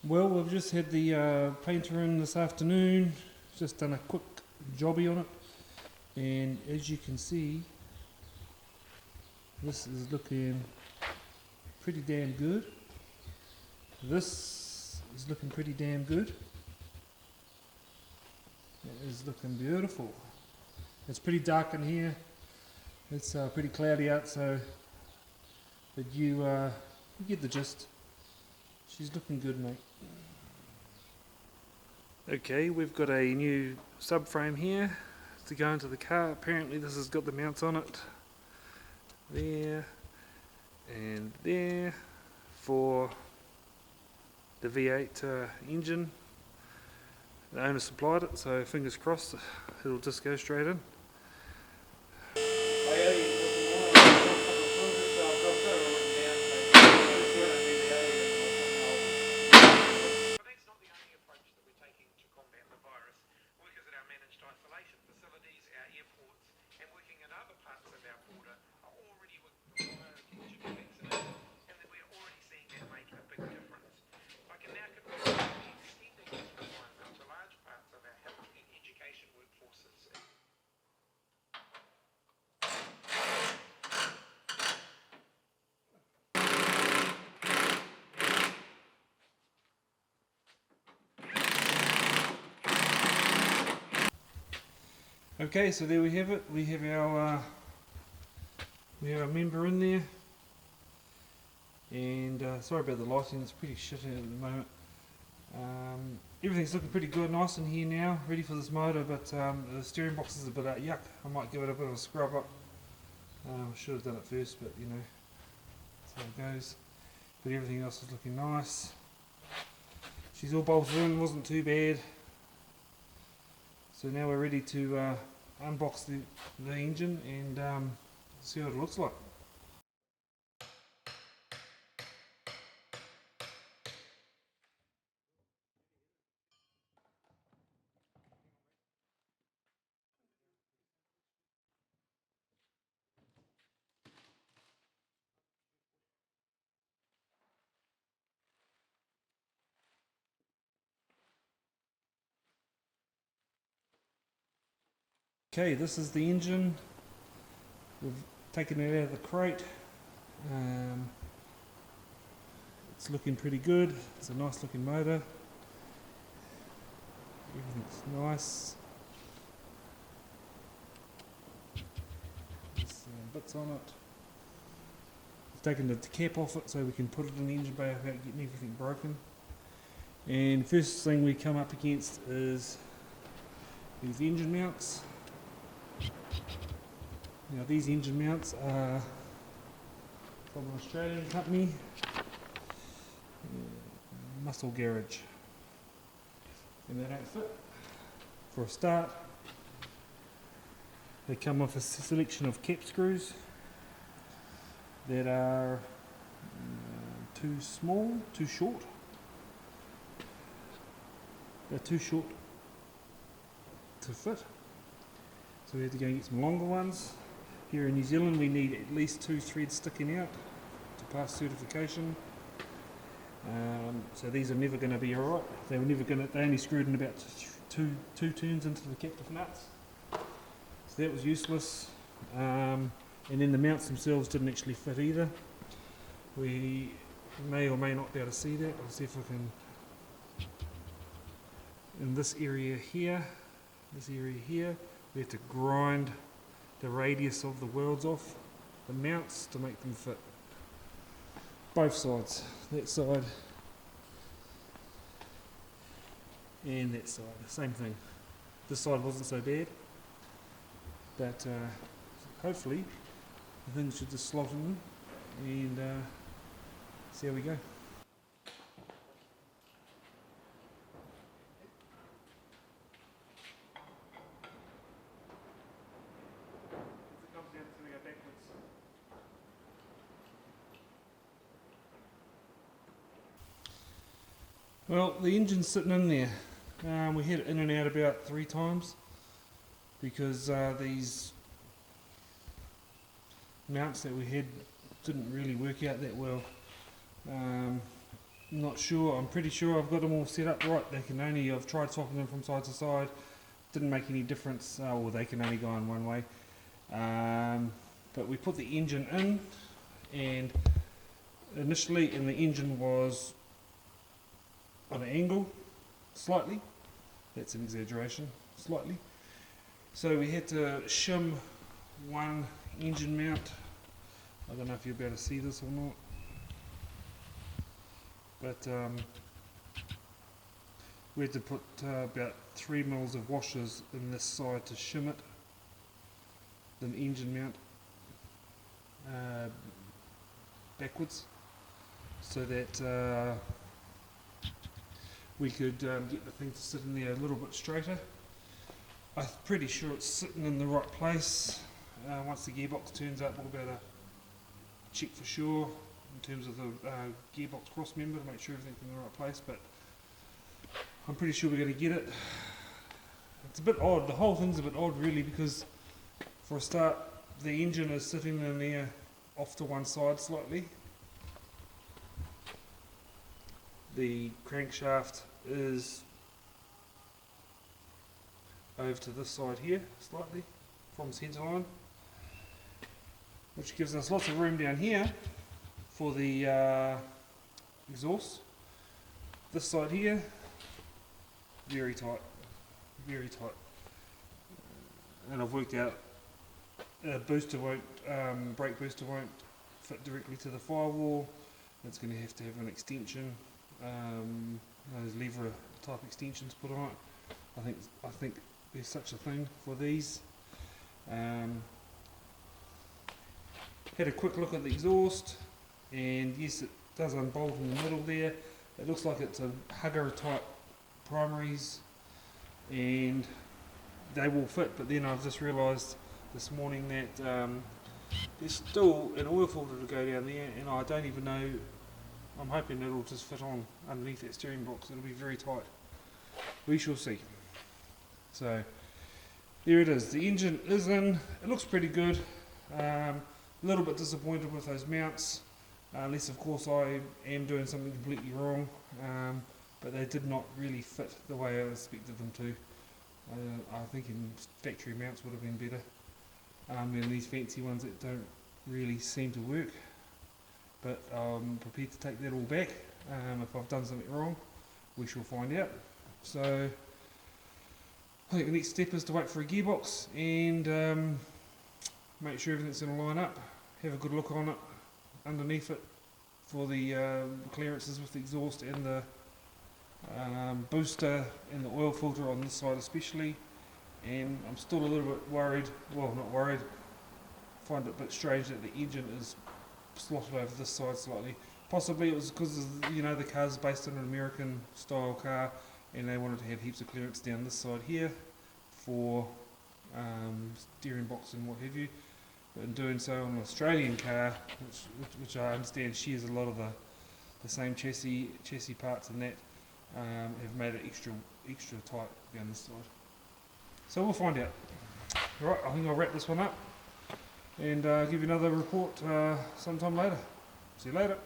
Well, we've just had the painter in this afternoon, just done a quick jobby on it, and as you can see, this is looking pretty damn good. This is looking pretty damn good. It is looking beautiful. It's pretty dark in here. It's pretty cloudy out, so but you get the gist. She's looking good, mate. Okay, we've got a new subframe here to go into the car. Apparently this has got the mounts on it. There and there for the V8 engine. The owner supplied it, so fingers crossed it'll just go straight in. Okay, so there we have it. We have our member in there, and sorry about the lighting. It's pretty shit at the moment. Everything's looking pretty good, nice in here now, ready for this motor. But the steering box is a bit yuck. I might give it a bit of a scrub up. Should have done it first, but you know, that's how it goes. But everything else is looking nice. She's all bolted in, wasn't too bad. So now we're ready to unbox the engine and see what it looks like. Okay, this is the engine. We've taken it out of the crate. It's looking pretty good. It's a nice looking motor. Everything's nice. There's bits on it. We've taken the cap off it so we can put it in the engine bay without getting everything broken. And first thing we come up against is these engine mounts. Now these engine mounts are from an Australian company, Muscle Garage, and they don't fit. For a start, they come with a selection of cap screws that are too small, too short. They're too short to fit, so we had to go and get some longer ones. Here in New Zealand we need at least 2 threads sticking out to pass certification. So these are never going to be alright. They only screwed in about two turns into the captive nuts. So that was useless. And then the mounts themselves didn't actually fit either. We may or may not be able to see that. I'll see if I can. In this area here, we have to grind the radius of the welds off the mounts to make them fit. Both sides, that side and that side, same thing. This side wasn't so bad, but hopefully the thing should just slot in and see how we go. Well, the engine's sitting in there. We had it in and out about 3 times because these mounts that we had didn't really work out that well. Not sure. I'm pretty sure I've got them all set up right. They can only, I've tried swapping them from side to side. Didn't make any difference. Or they can only go in one way. But we put the engine in, and initially the engine was on an angle, slightly. That's an exaggeration, slightly. So we had to shim one engine mount. I don't know if you'll be able to see this or not. But we had to put about 3 mils of washers in this side to shim it, the engine mount backwards, so that we could get the thing to sit in there a little bit straighter. I'm pretty sure it's sitting in the right place. Once the gearbox turns up, we'll be able to check for sure in terms of the gearbox cross member to make sure everything's in the right place, but I'm pretty sure we're going to get it. It's a bit odd, the whole thing's a bit odd really, because for a start the engine is sitting in there off to one side slightly. The crankshaft is over to this side here slightly from centre line, which gives us lots of room down here for the exhaust. This side here, very tight, very tight. And I've worked out a booster won't, brake booster won't fit directly to the firewall. It's going to have an extension, those lever type extensions put on it. I think there's such a thing for these. Had a quick look at the exhaust, and yes, it does unbolt in the middle there. It looks like it's a hugger type primaries, and they will fit, but then I've just realised this morning that there's still an oil filter to go down there, and I don't even know. I'm hoping it'll just fit on underneath that steering box. It'll be very tight. We shall see. So there it is. The engine is in. It looks pretty good. A little bit disappointed with those mounts, unless of course I am doing something completely wrong. But they did not really fit the way I expected them to. I think in factory mounts would have been better than these fancy ones that don't really seem to work. But I'm prepared to take that all back. If I've done something wrong, we shall find out. So I think the next step is to wait for a gearbox and make sure everything's going to line up. Have a good look on it underneath it for the clearances with the exhaust and the booster and the oil filter on this side especially. And I'm still a little bit worried, well not worried, find it a bit strange that the engine is slotted over this side slightly. Possibly it was because the car's based on an American style car and they wanted to have heaps of clearance down this side here for steering box and what have you. But in doing so on an Australian car, which I understand shares a lot of the same chassis parts and that, have made it extra tight down this side. So we'll find out. Right, I think I'll wrap this one up and give you another report sometime later. See you later.